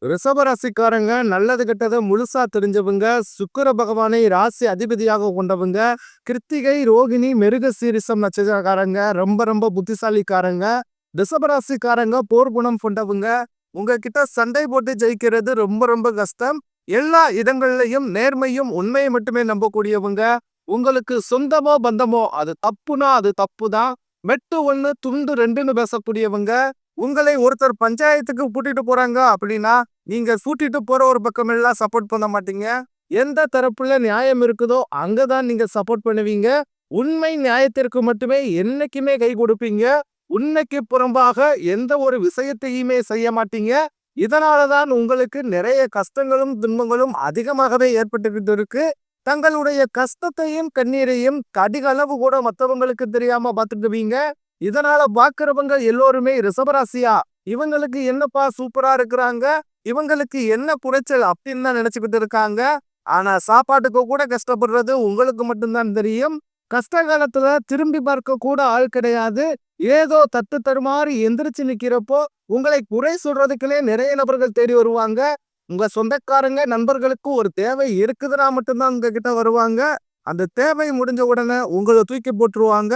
ரிஷபராசிக்காரங்க நல்லது கெட்டதை முழுசா தெரிஞ்சவங்க. சுக்கிர பகவானை ராசி அதிபதியாக கொண்டவங்க. கிருத்திகை, ரோகிணி, மிருகசீரிஷம் நட்சத்திரக்காரங்க ரொம்ப ரொம்ப புத்திசாலிக்காரங்க. ரிஷபராசிக்காரங்க போர் குணம் கொண்டவங்க. உங்ககிட்ட சண்டை போட்டு ஜெயிக்கிறது ரொம்ப ரொம்ப கஷ்டம். எல்லா இடங்கள்லயும் நேர்மையும் உண்மையை மட்டுமே நம்பக்கூடியவங்க. உங்களுக்கு சொந்தமோ பந்தமோ அது தப்புனா அது தப்புதான். மெட்டு ஒண்ணு துண்டு ரெண்டுன்னு பேசக்கூடியவங்க. உங்களை ஒருத்தர் பஞ்சாயத்துக்கு கூட்டிட்டு போறாங்க அப்படின்னா நீங்க கூட்டிட்டு போற ஒரு பக்கம் எல்லாம் சப்போர்ட் பண்ண மாட்டீங்க. எந்த தரப்புல நியாயம் இருக்குதோ அங்கதான் நீங்க சப்போர்ட் பண்ணுவீங்க. உண்மை நியாயத்திற்கு மட்டுமே என்னைக்குமே கை கொடுப்பீங்க. உண்மைக்கு புறம்பாக எந்த ஒரு விஷயத்தையுமே செய்ய மாட்டீங்க. இதனாலதான் உங்களுக்கு நிறைய கஷ்டங்களும் துன்பங்களும் அதிகமாகவே ஏற்பட்டுக்கிட்டு இருக்கு. தங்களுடைய கஷ்டத்தையும் கண்ணீரையும் கடிகளவு கூட மற்றவங்களுக்கு தெரியாம பார்த்துக்குவீங்க. இதனால பாக்குறவங்க எல்லோருமே ரிஷபராசியா இவங்களுக்கு என்னப்பா சூப்பரா இருக்கிறாங்க, இவங்களுக்கு என்ன குறைச்சல் அப்படின்னு தான் நினைச்சுக்கிட்டு இருக்காங்க. ஆனா சாப்பாட்டுக்கு கூட கஷ்டப்படுறது உங்களுக்கு மட்டும்தான் தெரியும். கஷ்ட காலத்துல திரும்பி பார்க்க கூட ஆள் கிடையாது. ஏதோ தட்டு தடுமாறி எந்திரிச்சு நிக்கிறப்போ உங்களை குறை சொல்றதுக்குள்ளே நிறைய நபர்கள் தேடி வருவாங்க. உங்க சொந்தக்காரங்க நண்பர்களுக்கு ஒரு தேவை இருக்குதுன்னா மட்டும்தான் உங்ககிட்ட வருவாங்க. அந்த தேவை முடிஞ்ச உடனே உங்களை தூக்கி போட்டுருவாங்க.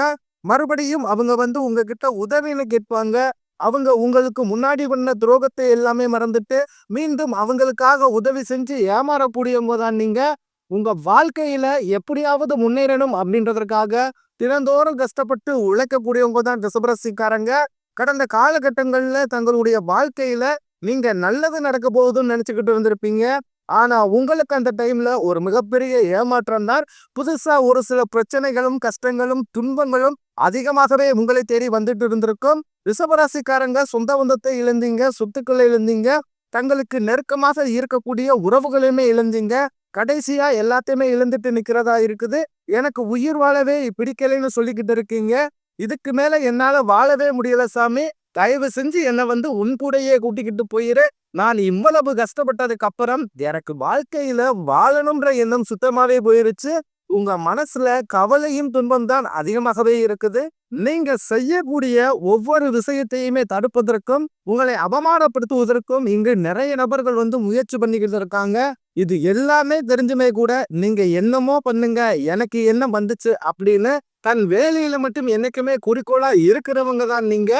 மறுபடியும் அவங்க உங்ககிட்ட உதவின்னு கேட்பாங்க. அவங்க உங்களுக்கு முன்னாடி பண்ண துரோகத்தை எல்லாமே மறந்துட்டு மீண்டும் அவங்களுக்காக உதவி செஞ்சு ஏமாறக்கூடியவங்க தான் நீங்க. உங்க வாழ்க்கையில எப்படியாவது முன்னேறணும் அப்படின்றதற்காக தினந்தோறும் கஷ்டப்பட்டு உழைக்கக்கூடியவங்க தான் ரிஷபராசிக்காரங்க. கடந்த காலகட்டங்கள்ல தங்களுடைய வாழ்க்கையில நீங்க நல்லது நடக்க போகுதுன்னு நினைச்சுக்கிட்டு இருந்திருப்பீங்க. ஆனா உங்களுக்கு அந்த டைம்ல ஒரு மிகப்பெரிய ஏமாற்றம் தான். புதுசா ஒரு சில பிரச்சனைகளும் கஷ்டங்களும் துன்பங்களும் அதிகமாகவே உங்களை தேடி வந்துட்டு இருந்திருக்கும். ரிஷபராசிக்காரங்க சொந்த பந்தத்தை இழந்தீங்க, சொத்துக்களை இழந்தீங்க, தங்களுக்கு நெருக்கமாக இருக்கக்கூடிய உறவுகளையுமே இழந்தீங்க. கடைசியா எல்லாத்தையுமே இழந்துட்டு நிக்கிறதா இருக்குது. எனக்கு உயிர் வாழவே பிடிக்கலைன்னு சொல்லிக்கிட்டு இருக்கீங்க. இதுக்கு மேல என்னால வாழவே முடியல சாமி, தயவு செஞ்சு என்னை உன் கூடையே கூட்டிக்கிட்டு போயிரு. நான் இவ்வளவு கஷ்டப்பட்டதுக்கு அப்புறம் எனக்கு வாழ்க்கையில வாழணும்ன்ற எண்ணம் சுத்தமாவே போயிருச்சு. உங்க மனசுல கவலையும் துன்பம் தான் அதிகமாகவே இருக்குது. நீங்க செய்யக்கூடிய ஒவ்வொரு விஷயத்தையுமே தடுப்பதற்கும் உங்களை அவமானப்படுத்துவதற்கும் இங்கு நிறைய நபர்கள் முயற்சி பண்ணிக்கிட்டு இருக்காங்க. இது எல்லாமே தெரிஞ்சுமே கூட நீங்க என்னமோ பண்ணுங்க, எனக்கு என்ன வந்துச்சு அப்படின்னு தன் வேலையில மட்டும் என்னைக்குமே குறிக்கோளா இருக்கிறவங்க தான் நீங்க.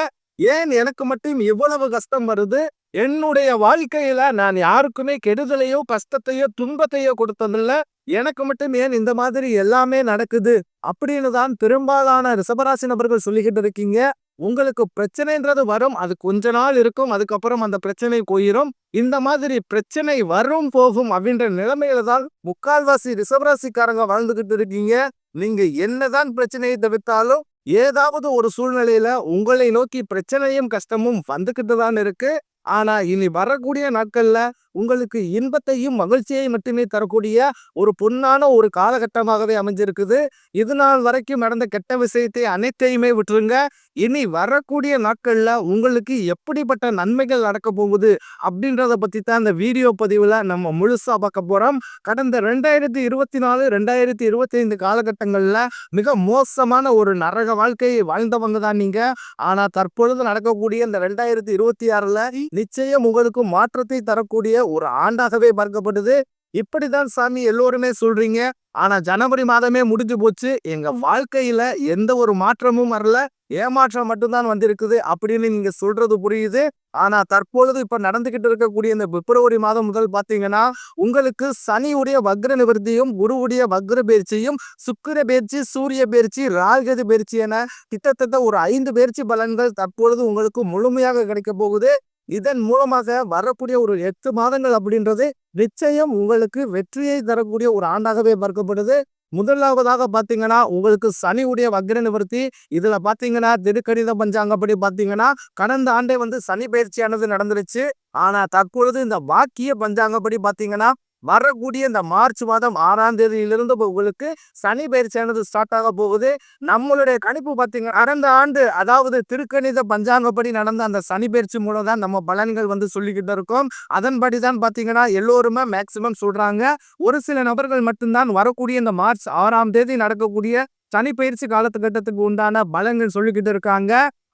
ஏன் எனக்கு மட்டும் இவ்வளவு கஷ்டம் வருது, என்னுடைய வாழ்க்கையில நான் யாருக்குமே கெடுதலையோ கஷ்டத்தையோ துன்பத்தையோ கொடுத்ததில்ல, எனக்கு மட்டும் ஏன் இந்த மாதிரி எல்லாமே நடக்குது அப்படின்னு தான் பெரும்பாலான ரிஷபராசி நபர்கள் சொல்லிக்கிட்டு இருக்கீங்க. உங்களுக்கு பிரச்சனைன்றது வரும், அது கொஞ்ச நாள் இருக்கும், அதுக்கப்புறம் அந்த பிரச்சனை போயிடும். இந்த மாதிரி பிரச்சனை வரும் போகும் அப்படின்ற நிலைமையில தான் முக்கால்வாசி ரிஷபராசிக்காரங்க வாழ்ந்துகிட்டு இருக்கீங்க. நீங்க என்னதான் பிரச்சனையை தவிர்த்தாலும் ஏதாவது ஒரு சூழ்நிலையில உங்களை நோக்கி பிரச்சனையும் கஷ்டமும் வந்துகிட்டு தான் இருக்கு. ஆனா இனி வரக்கூடிய நாட்கள்ல உங்களுக்கு இன்பத்தையும் மகிழ்ச்சியையும் மட்டுமே தரக்கூடிய ஒரு பொன்னான ஒரு காலகட்டமாகவே அமைஞ்சிருக்குது. இது நாள் வரைக்கும் நடந்த கெட்ட விஷயத்தை அனைத்தையுமே விட்டுருங்க. இனி வரக்கூடிய நாட்கள்ல உங்களுக்கு எப்படிப்பட்ட நன்மைகள் நடக்க போகுது அப்படின்றத பத்தி தான் இந்த வீடியோ பதிவுல நம்ம முழுசா பார்க்க போறோம். கடந்த 2024 2025 காலகட்டங்கள்ல மிக மோசமான ஒரு நரக வாழ்க்கையை வாழ்ந்தவங்க தான் நீங்க. ஆனா தற்பொழுது நடக்கக்கூடிய இந்த 2026ல நிச்சயம் உங்களுக்கு மாற்றத்தை தரக்கூடிய ஒரு ஆண்டாகவே பார்க்கப்படுது. இப்படிதான் சாமி எல்லோருமே சொல்றீங்க. ஆனா ஜனவரி மாதமே முடிஞ்சு போச்சு, எங்க வாழ்க்கையில எந்த ஒரு மாற்றமும் வரல, ஏமாற்றம் மட்டும்தான் வந்திருக்குது அப்படின்னு நீங்க சொல்றது புரியுது. ஆனா தற்பொழுது இப்ப நடந்துகிட்டு இருக்கக்கூடிய இந்த பிப்ரவரி மாதம் முதல் பாத்தீங்கன்னா உங்களுக்கு சனியுடைய வக்ர நிவர்த்தியும் குருவுடைய வக்ர பயிற்சியும் சுக்கிர பயிற்சி சூரிய பயிற்சி ராகுகேது பயிற்சி என கிட்டத்தட்ட ஒரு 5 பயிற்சி பலன்கள் தற்பொழுது உங்களுக்கு முழுமையாக கிடைக்க போகுது. இதன் மூலமாக வரக்கூடிய ஒரு 8 மாதங்கள் அப்படின்றது நிச்சயம் உங்களுக்கு வெற்றியை தரக்கூடிய ஒரு ஆண்டாகவே பார்க்கப்படுது. முதலாவதாக பாத்தீங்கன்னா உங்களுக்கு சனியுடைய வக்ர நிவர்த்தி. இதுல பாத்தீங்கன்னா திருக்கணித பஞ்சாங்கப்படி பாத்தீங்கன்னா கடந்த ஆண்டே சனி பயிற்சியானது நடந்துருச்சு. ஆனா தற்பொழுது இந்த வாக்கிய பஞ்சாங்கப்படி பாத்தீங்கன்னா வரக்கூடிய இந்த மார்ச் மாதம் 6ஆம் தேதியிலிருந்து உங்களுக்கு சனி பயிற்சியானது ஸ்டார்ட் ஆக போகுது. நம்மளுடைய கணிப்பு பார்த்தீங்கன்னா கடந்த ஆண்டு அதாவது திருக்கணித பஞ்சாங்கப்படி நடந்த அந்த சனி பயிற்சி மூலம் தான் நம்ம பலன்கள் சொல்லிக்கிட்டு இருக்கோம். அதன்படி தான் பார்த்தீங்கன்னா எல்லோருமே மேக்சிமம் சொல்றாங்க. ஒரு சில நபர்கள் மட்டும்தான் வரக்கூடிய இந்த மார்ச் 6ஆம் தேதி நடக்கக்கூடிய சனி பயிற்சி காலத்துக்கட்டத்துக்கு உண்டான பலன்கள் சொல்லிக்கிட்டு இருக்காங்க.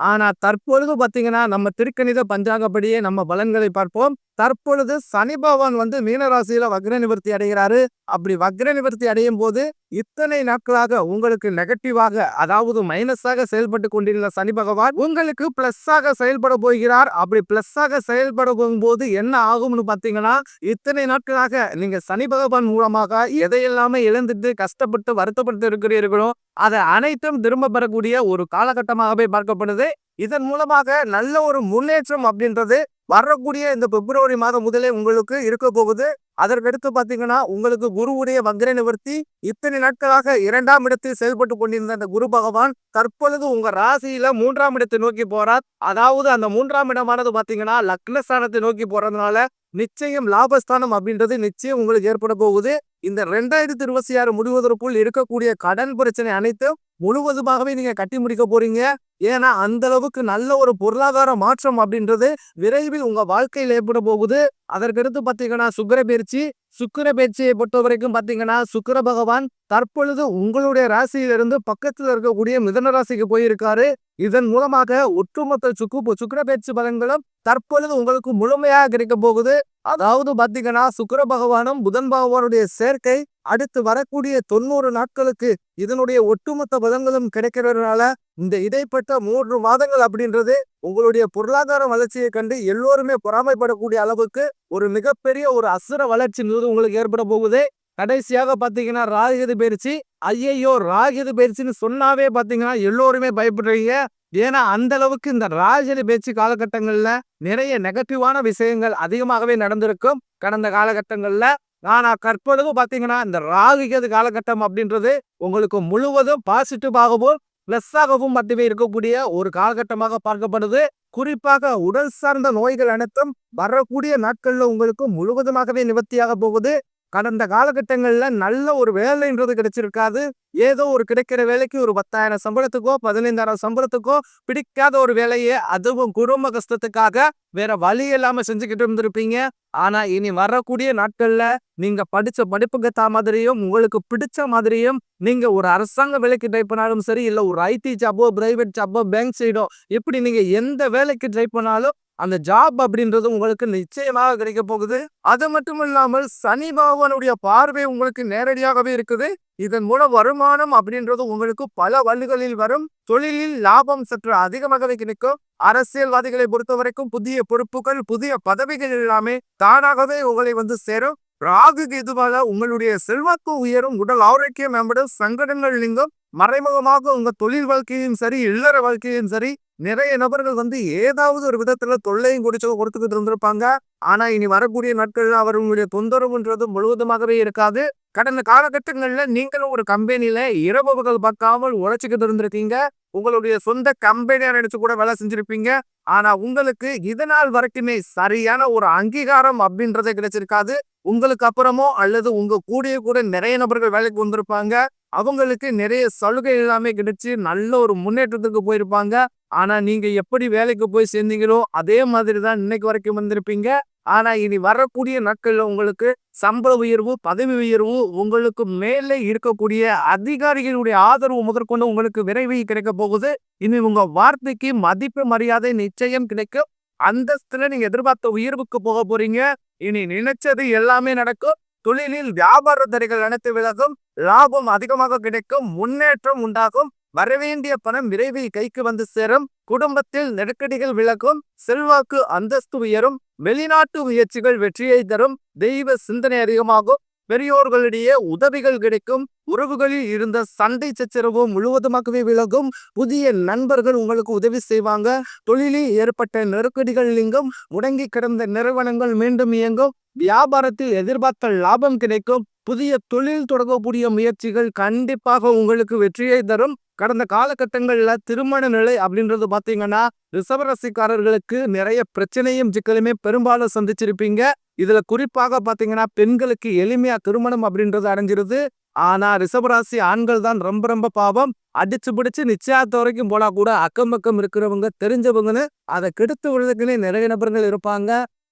ஆனா தற்பொழுது பாத்தீங்கன்னா நம்ம திருக்கணித பஞ்சாங்கப்படியே நம்ம பலன்களை பார்ப்போம். தற்பொழுது சனி பகவான் வந்து மீன ராசியில வக்ர நிவர்த்தி அடைகிறாரு. அப்படி வக்ர நிவர்த்தி அடையும் போது இத்தனை நாட்களாக உங்களுக்கு நெகட்டிவாக அதாவது மைனஸாக செயல்பட்டு கொண்டிருந்த சனி பகவான் உங்களுக்கு பிளஸ்ஸாக செயல்பட போகிறார். அப்படி பிளஸ்ஸாக செயல்பட போகும்போது என்ன ஆகும்னு பாத்தீங்கன்னா, இத்தனை நாட்களாக நீங்க சனி பகவான் மூலமாக எதையெல்லாமே இழந்துட்டு கஷ்டப்பட்டு வருத்தப்பட்டு இருக்கிறீர்களோ அதை அனைத்தும் திரும்ப பெறக்கூடிய ஒரு காலகட்டமாகவே பார்க்கப்படுது. இதன் மூலமாக நல்ல ஒரு முன்னேற்றம் அப்படின்றது வரக்கூடிய இந்த பிப்ரவரி மாதம் முதலே உங்களுக்கு இருக்க போகுது. அதற்கடுத்து பாத்தீங்கன்னா உங்களுக்கு குருவுடைய வக்ர நிவர்த்தி. இத்தனை நாட்களாக 2ஆம் இடத்தில் செயல்பட்டு கொண்டிருந்த அந்த குரு பகவான் தற்பொழுது உங்க ராசியில 3ஆம் இடத்தை நோக்கி போறார். அதாவது அந்த 3ஆம் இடமானது பாத்தீங்கன்னா லக்னஸ்தானத்தை நோக்கி போறதுனால நிச்சயம் லாபஸ்தானம் அப்படின்றது நிச்சயம் உங்களுக்கு ஏற்பட போகுது. இந்த 2026 முடிவதற்குள் இருக்கக்கூடிய கடன் பிரச்சனை அனைத்தும் முழுவதுமாகவே நீங்க கட்டி முடிக்க போறீங்க. ஏன்னா அந்த அளவுக்கு நல்ல ஒரு பொருளாதார மாற்றம் அப்படின்றது விரைவில் உங்க வாழ்க்கையில் ஏற்பட போகுது. அதற்கடுத்து பாத்தீங்கன்னா சுக்கிர பயிற்சியை பொறுத்த வரைக்கும் பாத்தீங்கன்னா சுக்கிர பகவான் தற்பொழுது உங்களுடைய ராசியிலிருந்து பக்கத்தில் இருக்கக்கூடிய மிதுன ராசிக்கு போயிருக்காரு. இதன் மூலமாக ஒட்டுமொத்த சுக்கிர பயிற்சி பலன்களும் தற்பொழுது உங்களுக்கு முழுமையாக கிடைக்க போகுது. அதாவது பாத்தீங்கன்னா சுக்கிர பகவானும் புதன் பகவானுடைய சேர்க்கை அடுத்து வரக்கூடிய 90 நாட்களுக்கு இதனுடைய ஒட்டுமொத்த பலன்களும் கிடைக்கிறதுனால இந்த இடைப்பட்ட 3 மாதங்கள் அப்படின்றது உங்களுடைய பொருளாதார வளர்ச்சியை கண்டு எல்லோருமே பொறாமைப்படக்கூடிய அளவுக்கு ஒரு மிகப்பெரிய ஒரு அசுர வளர்ச்சி உங்களுக்கு ஏற்பட போகுது. கடைசியாக பாத்தீங்கன்னா ராகுகேது பயிற்சி. ஐயையோ ராகுகேது பயிற்சின்னு சொன்னாவே பாத்தீங்கன்னா எல்லோருமே பயப்படுறீங்க. ஏன்னா அந்த அளவுக்கு இந்த ராகுகேது பயிற்சி காலகட்டங்கள்ல நிறைய நெகட்டிவான விஷயங்கள் அதிகமாகவே நடந்திருக்கும் கடந்த காலகட்டங்கள்ல. ஆனா தற்பொழுது பாத்தீங்கன்னா இந்த ராகுகேது காலகட்டம் அப்படின்றது உங்களுக்கு முழுவதும் பாசிட்டிவாகவும் பிளஸ்ஸாகவும் மட்டுமே இருக்கக்கூடிய ஒரு காலகட்டமாக பார்க்கப்படுது. குறிப்பாக உடல் சார்ந்த நோய்கள் அனைத்தும் வரக்கூடிய நாட்கள்ல உங்களுக்கு முழுவதுமாகவே நிவர்த்தியாக போகுது. கடந்த காலகட்டங்கள்ல நல்ல ஒரு வேலைன்றது கிடைச்சிருக்காது. ஏதோ ஒரு கிடைக்கிற வேலைக்கு ஒரு 10,000 சம்பளத்துக்கோ 15,000 சம்பளத்துக்கோ பிடிக்காத ஒரு வேலையை அதுவும் குடும்ப கஷ்டத்துக்காக வேற வழி இல்லாம செஞ்சுக்கிட்டு இருந்திருப்பீங்க. ஆனா இனி வரக்கூடிய நாட்கள்ல நீங்க படிச்ச படிப்புக்கு ஏத்த மாதிரியும் உங்களுக்கு பிடிச்ச மாதிரியும் நீங்க ஒரு அரசாங்க வேலைக்கு ட்ரை பண்ணாலும் சரி, இல்ல ஒரு ஐடி ஜாபோ பிரைவேட் ஜாபோ பேங்க் சைடோ இப்படி நீங்க எந்த வேலைக்கு ட்ரை பண்ணாலும் அந்த ஜாப் அப்படின்றது உங்களுக்கு நிச்சயமாக கிடைக்க போகுது. அது மட்டும் இல்லாமல் சனி பகவானுடைய பார்வை உங்களுக்கு நேரடியாகவே இருக்குது. இதன் மூலம் வருமானம் அப்படின்றது உங்களுக்கு பல வழிகளில் வரும். தொழிலில் லாபம் சற்று அதிகமாகவே கிடைக்கும். அரசியல்வாதிகளை பொறுத்த வரைக்கும் புதிய பொறுப்புகள் புதிய பதவிகள் எல்லாமே தானாகவே உங்களை வந்து சேரும். ராகு கேதுவால உங்களுடைய செல்வாக்கு உயரும், உடல் ஆரோக்கியம் மேம்படும், சங்கடங்கள் நீங்கும். மறைமுகமாக உங்க தொழில் வாழ்க்கையும் சரி இல்லற வாழ்க்கையும் சரி நிறைய நபர்கள் வந்து ஏதாவது ஒரு விதத்துல தொல்லையும் கொடுத்துக்கிட்டு இருந்திருப்பாங்க. ஆனா இனி வரக்கூடிய நாட்கள்ல அவர்களுடைய தொந்தரவுன்றது முழுவதுமாகவே இருக்காது. கடந்த காலகட்டங்கள்ல நீங்களும் ஒரு கம்பெனில இரவு பகல் பார்க்காமல் உழைச்சிக்கிட்டு இருந்திருக்கீங்க. உங்களுடைய சொந்த கம்பெனியா நினைச்சு கூட வேலை செஞ்சிருப்பீங்க. ஆனா உங்களுக்கு இதனால் வரைக்குமே சரியான ஒரு அங்கீகாரம் அப்படின்றதே கிடைச்சிருக்காது. உங்களுக்கு அப்புறமோ அல்லது உங்க கூட நிறைய நபர்கள் வேலைக்கு வந்திருப்பாங்க. அவங்களுக்கு நிறைய சலுகை எல்லாமே கிடைச்சு நல்ல ஒரு முன்னேற்றத்துக்கு போயிருப்பாங்க. ஆனா நீங்க எப்படி வேலைக்கு போய் சேர்ந்தீங்களோ அதே மாதிரிதான் இன்னைக்கு வரைக்கும் வந்திருப்பீங்க. ஆனா இனி வரக்கூடிய நாட்கள்ல உங்களுக்கு சம்பள உயர்வு பதவி உயர்வு உங்களுக்கு மேலே இருக்கக்கூடிய அதிகாரிகளுடைய ஆதரவு முதற்கொண்டு உங்களுக்கு விரைவில் கிடைக்க போகுது. இனி உங்க வார்த்தைக்கு மதிப்பு மரியாதை நிச்சயம் கிடைக்கும். அந்தஸ்துல நீங்க எதிர்பார்த்த உயர்வுக்கு போக போறீங்க. இனி நினைச்சது எல்லாமே நடக்கும். தொழிலில் வியாபார தடைகள் அனைத்து விலகும். லாபம் அதிகமாக கிடைக்கும். முன்னேற்றம் உண்டாகும். வரவேண்டிய பணம் விரைவில் கைக்கு வந்து சேரும். குடும்பத்தில் நெருக்கடிகள் விலகும். செல்வாக்கு அந்தஸ்து உயரும். வெளிநாட்டு முயற்சிகள் வெற்றியை தரும். தெய்வ சிந்தனை அதிகமாகும். பெரியோர்களிடையே உதவிகள் கிடைக்கும். உறவுகளில் இருந்த சண்டை சச்சரவு முழுவதுமாகவே விலகும். புதிய நண்பர்கள் உங்களுக்கு உதவி செய்வாங்க. தொழிலில் ஏற்பட்ட நெருக்கடிகள் நீங்கும். முடங்கி கிடந்த நிறுவனங்கள் மீண்டும் இயங்கும். வியாபாரத்தில் எதிர்பார்த்த லாபம் கிடைக்கும். புதிய தொழில் தொடங்கக்கூடிய முயற்சிகள் கண்டிப்பாக உங்களுக்கு வெற்றியை தரும். கடந்த காலகட்டங்கள்ல திருமண நிலை அப்படின்றது பாத்தீங்கன்னா ரிஷபராசிக்காரர்களுக்கு நிறைய பிரச்சனையும் சிக்கலுமே பெரும்பாலும் சந்திச்சிருப்பீங்க. இதுல குறிப்பாக பாத்தீங்கன்னா பெண்களுக்கு எளிமையா திருமணம் அப்படின்றது அடைஞ்சிருது. ஆனா ரிஷபராசி ஆண்கள் தான் ரொம்ப ரொம்ப பாவம். அடிச்சு பிடிச்சு நிச்சயத்த வரைக்கும் போனா கூட அக்கம் பக்கம் இருக்கிறவங்க தெரிஞ்சவங்கன்னு அதை கெடுத்து விடுறதுக்குன்னே நிறைய நபர்கள் இருப்பாங்க.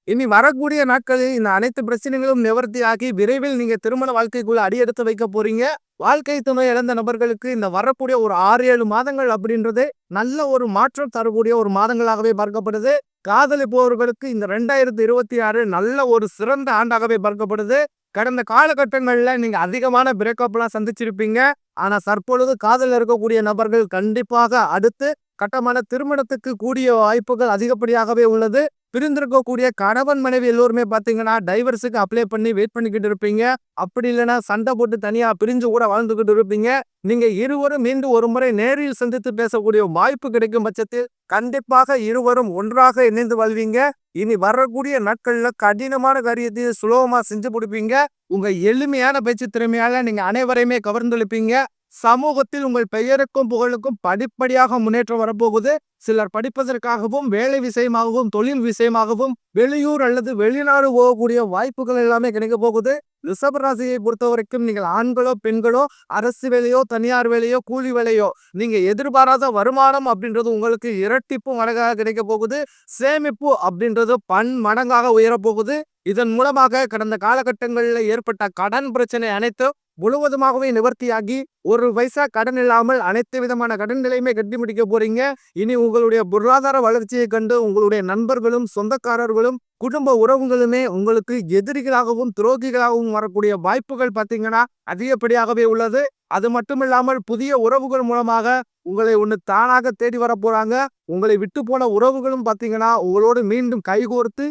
இனி வரக்கூடிய நாட்களில் இந்த அனைத்து பிரச்சனைகளும் நிவர்த்தி ஆகி விரைவில் நீங்க திருமண வாழ்க்கைக்குள்ள அடியெடுத்து வைக்க போறீங்க. வாழ்க்கை துணை இழந்த நபர்களுக்கு இந்த வரக்கூடிய ஒரு 6-7 மாதங்கள் அப்படின்றது நல்ல ஒரு மாற்றம் தரக்கூடிய ஒரு மாதங்களாகவே பார்க்கப்படுது. காதலிப்பவர்களுக்கு இந்த 2026 நல்ல ஒரு சிறந்த ஆண்டாகவே பார்க்கப்படுது. கடந்த காலகட்டங்கள்ல நீங்க அதிகமான பிரேக்கப்லாம் சந்திச்சிருப்பீங்க. ஆனா தற்பொழுது காதல்ல இருக்கக்கூடிய நபர்கள் கண்டிப்பாக அடுத்து கட்டமான திருமணத்துக்கு கூடிய வாய்ப்புகள் அதிகப்படியாகவே உள்ளது. பிரிந்திருக்கக்கூடிய கணவன் மனைவி எல்லோருமே பார்த்தீங்கன்னா டைவர்ஸுக்கு அப்ளை பண்ணி வெயிட் பண்ணிக்கிட்டு இருப்பீங்க. அப்படி இல்லைன்னா சண்டை போட்டு தனியா பிரிஞ்சு கூட வாழ்ந்துகிட்டு இருப்பீங்க. நீங்க இருவரும் மீண்டும் ஒரு முறை நேரில் சந்தித்து பேசக்கூடிய வாய்ப்பு கிடைக்கும் பட்சத்தில் கண்டிப்பாக இருவரும் ஒன்றாக இணைந்து வாழ்வீங்க. இனி வரக்கூடிய நாட்கள்ல கடினமான காரியத்தையும் சுலபமா செஞ்சு முடிப்பீங்க. உங்க எளிமையான பேச்சு திறமையால நீங்க அனைவரையுமே கவர்ந்தெழுப்பீங்க. சமூகத்தில் உங்கள் பெயருக்கும் புகழுக்கும் படிப்படியாக முன்னேற்றம் வரப்போகுது. சிலர் படிப்பதற்காகவும் வேலை விஷயமாகவும் தொழில் விஷயமாகவும் வெளியூர் அல்லது வெளிநாடு போகக்கூடிய வாய்ப்புகள் எல்லாமே கிடைக்க போகுது. ரிஷபராசியை பொறுத்த வரைக்கும் நீங்கள் ஆண்களோ பெண்களோ அரசு வேலையோ தனியார் வேலையோ கூலி வேலையோ நீங்க எதிர்பாராத வருமானம் அப்படின்றது உங்களுக்கு இரட்டிப்பு மடங்காக கிடைக்க போகுது. சேமிப்பு அப்படின்றது பன்மடங்காக உயரப்போகுது. இதன் மூலமாக கடந்த காலகட்டங்களில் ஏற்பட்ட கடன் பிரச்சனை அனைத்தும் முழுவதுமாகவே நிவர்த்தியாகி ஒரு பைசா கடன் இல்லாமல் அனைத்து விதமான கடன் நிலையுமே கட்டி முடிக்க போறீங்க. இனி உங்களுடைய பொருளாதார வளர்ச்சியை கண்டு உங்களுடைய நண்பர்களும் சொந்தக்காரர்களும் குடும்ப உறவுகளுமே உங்களுக்கு எதிரிகளாகவும் துரோகிகளாகவும் வரக்கூடிய வாய்ப்புகள் பார்த்தீங்கன்னா அதிகப்படியாகவே உள்ளது. அது மட்டும் இல்லாமல் புதிய உறவுகள் மூலமாக உங்களை ஒன்று தானாக தேடி வர போறாங்க. உங்களை விட்டு போன உறவுகளும் பார்த்தீங்கன்னா உங்களோடு மீண்டும் கைகோர்த்து